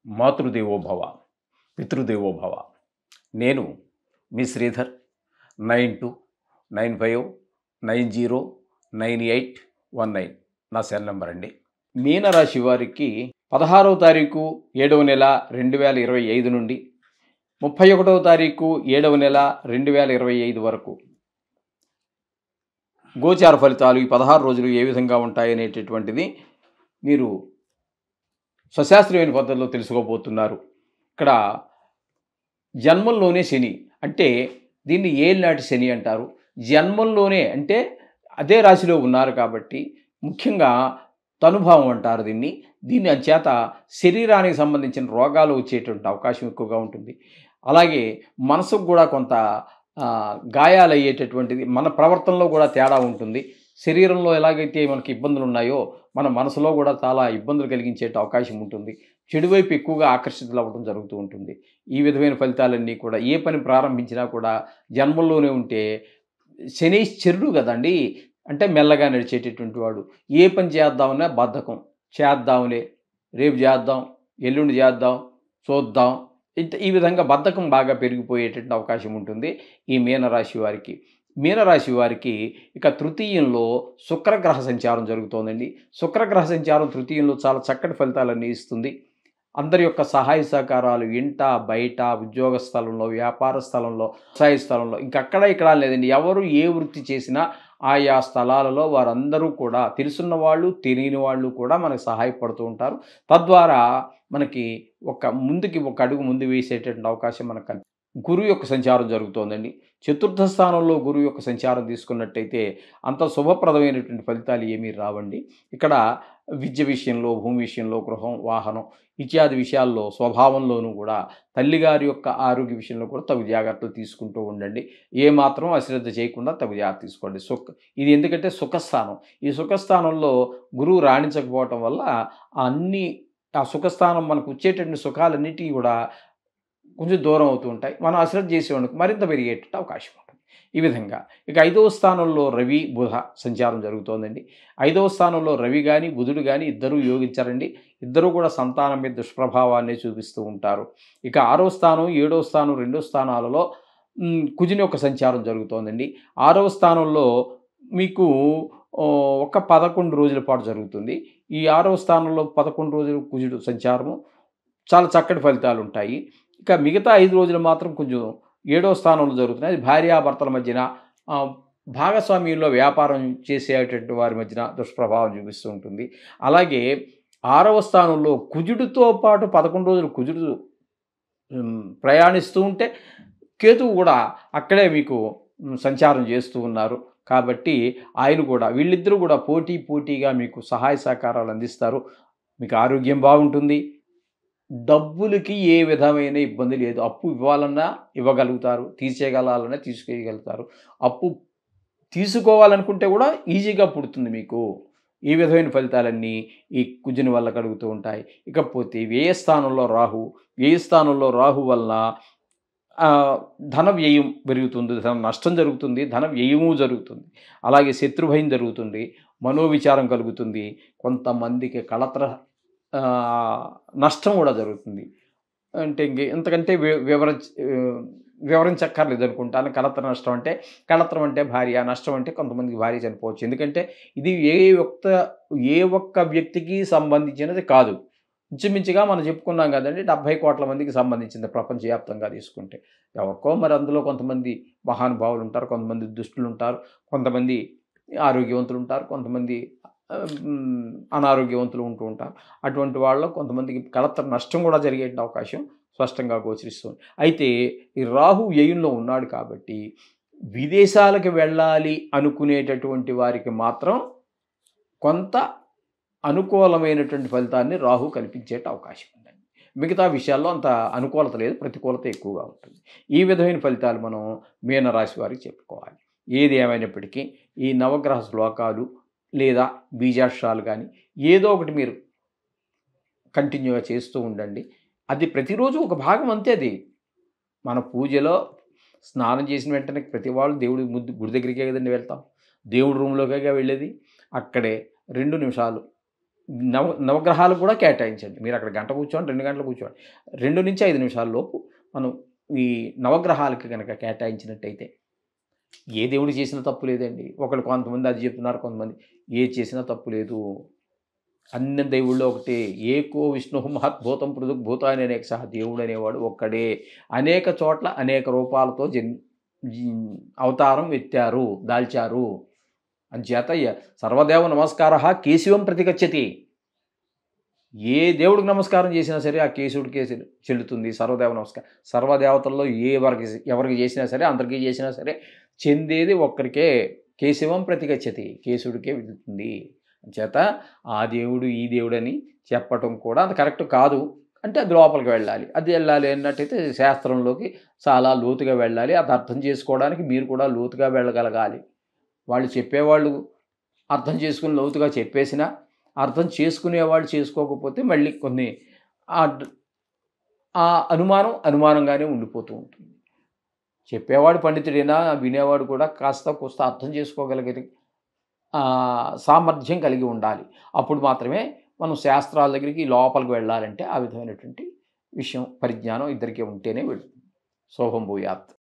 మాతృదేవోభవ, పితృదేవోభవ. నేను మీ శ్రీధర్. 9295909819 నా cell number అండి. మీనరాశి వారికి 16వ తారీఖు 7వ నెల 2025 నుండి 31వ తారీఖు 7వ నెల 2025 వరకు గోచార ఫలితాలు ఈ 16 రోజులు ఏ విధంగా ఉంటాయనేటటువంటిది మీరు స్వశాస్త్రీయమైన పద్ధతిలో తెలుసుకోబోతున్నారు. ఇక్కడ జన్మంలోనే శని, అంటే దీన్ని ఏళ్ళనాటి శని అంటారు. జన్మంలోనే అంటే అదే రాశిలో ఉన్నారు కాబట్టి ముఖ్యంగా తనుభావం అంటారు దీన్ని అంచేత శరీరానికి సంబంధించిన రోగాలు వచ్చేటువంటి అవకాశం ఎక్కువగా ఉంటుంది. అలాగే మనసుకు కూడా కొంత గాయాలు అయ్యేటటువంటిది, మన ప్రవర్తనలో కూడా తేడా ఉంటుంది. శరీరంలో ఎలాగైతే మనకి ఇబ్బందులు ఉన్నాయో మన మనసులో కూడా చాలా ఇబ్బందులు కలిగించే అవకాశం ఉంటుంది. చెడువైపు ఎక్కువగా ఆకర్షితులు అవ్వడం జరుగుతూ ఉంటుంది. ఈ విధమైన ఫలితాలన్నీ కూడా ఏ పని ప్రారంభించినా కూడా జన్మల్లోనే ఉంటే శనీశ్చరుడు కదండి, అంటే మెల్లగా నడిచేటటువంటి వాడు. ఏ పని చేద్దామన్నా బద్ధకం, చేద్దాంలే, రేపు చేద్దాం, ఎల్లుండి చేద్దాం, చూద్దాం, ఈ విధంగా బద్ధకం బాగా పెరిగిపోయేటటువంటి అవకాశం ఉంటుంది ఈ మీనరాశి వారికి. మీనరాశి వారికి ఇక తృతీయంలో శుక్రగ్రహ సంచారం జరుగుతోందండి. శుక్రగ్రహ సంచారం తృతీయంలో చాలా చక్కటి ఫలితాలన్నీ ఇస్తుంది. అందరి యొక్క సహాయ సహకారాలు ఇంట బయట, ఉద్యోగ స్థలంలో, వ్యాపార స్థలంలో, వ్యవసాయ స్థలంలో, ఇంకక్కడ ఇక్కడ లేదండి, ఎవరు ఏ వృత్తి చేసినా ఆయా స్థలాలలో వారందరూ కూడా తెలుసున్న వాళ్ళు తెలియని వాళ్ళు కూడా మనకు సహాయపడుతూ ఉంటారు. తద్వారా మనకి ముందుకి ఒక అడుగు ముందు వేసేటటువంటి అవకాశం మనకు గురువు యొక్క సంచారం జరుగుతోందండి. చతుర్థ స్థానంలో గురువు యొక్క సంచారం తీసుకున్నట్టయితే అంత శుభప్రదమైనటువంటి ఫలితాలు ఏమీ రావండి. ఇక్కడ విద్య విషయంలో, భూమి విషయంలో, గృహం, వాహనం ఇత్యాది విషయాల్లో స్వభావంలోనూ కూడా తల్లిగారి యొక్క ఆరోగ్య విషయంలో కూడా తగు జాగ్రత్తలు తీసుకుంటూ ఉండండి. ఏమాత్రం అశ్రద్ధ చేయకుండా తగు జాగ్రత్త తీసుకోండి. ఇది ఎందుకంటే సుఖస్థానం. ఈ సుఖస్థానంలో గురువు రాణించకపోవటం వల్ల ఆ సుఖస్థానం మనకు వచ్చేటటువంటి సుఖాలన్నిటికీ కూడా కొంచెం దూరం అవుతూ ఉంటాయి. మనం అశ్రద్ధ చేసేవాడికి మరింత పెరిగేట అవకాశం ఉంటుంది. ఈ విధంగా ఇక 5వ స్థానంలో రవి బుధ సంచారం జరుగుతోందండి. 5వ స్థానంలో రవి కానీ బుధుడు కానీ ఇద్దరూ యోగించారండి. ఇద్దరూ కూడా సంతానం మీద దుష్ప్రభావాన్ని చూపిస్తూ ఉంటారు. ఇక 6వ స్థానం, 7వ స్థానం, 2 స్థానాలలో కుజుని యొక్క సంచారం జరుగుతోందండి. 6వ స్థానంలో మీకు ఒక 11 రోజుల పాటు జరుగుతుంది. ఈ 6వ స్థానంలో 11 రోజులు కుజుడు సంచారము చాలా చక్కటి ఫలితాలు ఉంటాయి. ఇక మిగతా 5 రోజులు మాత్రం కొంచెం 7వ స్థానంలో జరుగుతున్నాయి. అది భార్యాభర్తల మధ్యన, భాగస్వామ్యంలో వ్యాపారం చేసేటటువంటి వారి మధ్యన దుష్ప్రభావం చూపిస్తూ ఉంటుంది. అలాగే 6వ స్థానంలో కుజుడితో పాటు 11 రోజులు కుజుడు ప్రయాణిస్తూ ఉంటే కేతువు కూడా అక్కడే మీకు సంచారం చేస్తూ ఉన్నారు. కాబట్టి వీళ్ళిద్దరూ కూడా పోటీగా మీకు సహాయ సహకారాలు అందిస్తారు. మీకు ఆరోగ్యం బాగుంటుంది. డబ్బులకి ఏ విధమైన ఇబ్బంది లేదు. అప్పు ఇవ్వాలన్నా ఇవ్వగలుగుతారు, తీసేయగలాలన్నా తీసుకెయగలుగుతారు. అప్పు తీసుకోవాలనుకుంటే కూడా ఈజీగా పుడుతుంది మీకు. ఈ విధమైన ఫలితాలన్నీ ఈ కుజుని వల్ల కలుగుతూ ఉంటాయి. ఇకపోతే వ్యయస్థానంలో రాహు వల్ల ధన వ్యయం పెరుగుతుంది, ధన నష్టం జరుగుతుంది, ధన వ్యయము జరుగుతుంది. అలాగే శత్రుభయం జరుగుతుంది, మనోవిచారం కలుగుతుంది, కొంతమందికి కళత్ర నష్టం కూడా జరుగుతుంది. అంటే ఎంతకంటే వివరించక్కర్లేదు అనుకుంటాను. కళత్రం అంటే భార్య, నష్టం అంటే కొంతమందికి భార్య చనిపోవచ్చు. ఎందుకంటే ఇది ఏ ఒక్క వ్యక్తికి సంబంధించినది కాదు. ఇంచుమించుగా మనం చెప్పుకున్నాం కదండి, 70 కోట్ల మందికి సంబంధించింది ప్రపంచవ్యాప్తంగా తీసుకుంటే. ఎవరికో మరి అందులో కొంతమంది మహానుభావులు ఉంటారు, కొంతమంది దుష్టులు ఉంటారు, కొంతమంది ఆరోగ్యవంతులు ఉంటారు, కొంతమంది అనారోగ్యవంతులు ఉంటూ ఉంటారు. అటువంటి వాళ్ళలో కొంతమందికి కళత్ర నష్టం కూడా జరిగే అవకాశం స్పష్టంగా గోచరిస్తుంది. అయితే ఈ రాహు వ్యయంలో ఉన్నాడు కాబట్టి విదేశాలకు వెళ్ళాలి అనుకునేటటువంటి వారికి మాత్రం కొంత అనుకూలమైనటువంటి ఫలితాన్ని రాహు కల్పించే అవకాశం ఉందండి. మిగతా విషయాల్లో అంత అనుకూలత లేదు, ప్రతికూలత ఎక్కువగా ఉంటుంది. ఈ విధమైన ఫలితాలు మనం మీనరాశి వారికి చెప్పుకోవాలి. ఏది ఏమైనప్పటికీ ఈ నవగ్రహ శ్లోకాలు లేదా బీజాక్షరాలు కానీ ఏదో ఒకటి మీరు కంటిన్యూగా చేస్తూ ఉండండి. అది ప్రతిరోజు ఒక భాగం అంతే. అది మన పూజలో స్నానం చేసిన వెంటనే ప్రతి వాళ్ళు గుడి దగ్గరికే కదండి వెళ్తాం. దేవుడి రూమ్లోకే వెళ్ళేది. అక్కడే 2 నిమిషాలు నవగ్రహాలకు కూడా కేటాయించండి. మీరు అక్కడ గంట కూర్చోండి, 2 గంటలు కూర్చోండి. 2-5 నిమిషాల లోపు మనం ఈ నవగ్రహాలకి గనక కేటాయించినట్టయితే ఏ దేవుడు చేసినా తప్పు లేదండి. కొంతమంది అది చెప్తున్నారు, కొంతమంది ఏది చేసినా తప్పు లేదు. అన్ని దేవుళ్ళు ఒకటే. ఏకో విష్ణు మహద్భూతం పృథగ్భూతాని అనేక సహ దేవుడు అనేవాడు ఒక్కడే. అనేక చోట్ల అనేక రూపాలతో అవతారం ఎత్తారు, దాల్చారు. అంచేత సర్వదేవ నమస్కారః కేశవం ప్రతిగచ్చతి. ఏ దేవుడికి నమస్కారం చేసినా సరే ఆ కేశవుడికే చెల్లుతుంది సర్వదేవ నమస్కారం. సర్వదేవతల్లో ఎవరికి చేసినా సరే, అందరికీ చేసినా సరే చెందేది ఒక్కరికే. కేశవం ప్రతిగచ్చతి, కేశవుడికే వెళ్తుంది. చేత ఆ దేవుడు ఈ దేవుడని చెప్పటం కూడా అది కరెక్ట్ కాదు. అంటే అది లోపలికి వెళ్ళాలి. అది వెళ్ళాలి అన్నట్టయితే శాస్త్రంలోకి చాలా లోతుగా వెళ్ళాలి. అది అర్థం చేసుకోవడానికి మీరు కూడా లోతుగా వెళ్ళగలగాలి. వాళ్ళు చెప్పేవాళ్ళు అర్థం చేసుకుని లోతుగా చెప్పేసినా, అర్థం చేసుకునేవాళ్ళు చేసుకోకపోతే మళ్ళీ కొన్ని ఆ అనుమానంగానే ఉండిపోతూ ఉంటుంది. చెప్పేవాడు పండితుడైనా, వినేవాడు కూడా కాస్త కూస్త అర్థం చేసుకోగలిగే సామర్థ్యం కలిగి ఉండాలి. అప్పుడు మాత్రమే మనం శాస్త్రాల దగ్గరికి లోపలికి వెళ్ళాలంటే ఆ విధమైనటువంటి పరిజ్ఞానం ఇద్దరికీ ఉంటేనే వెళ్తుంది. శోభం భూయాత్.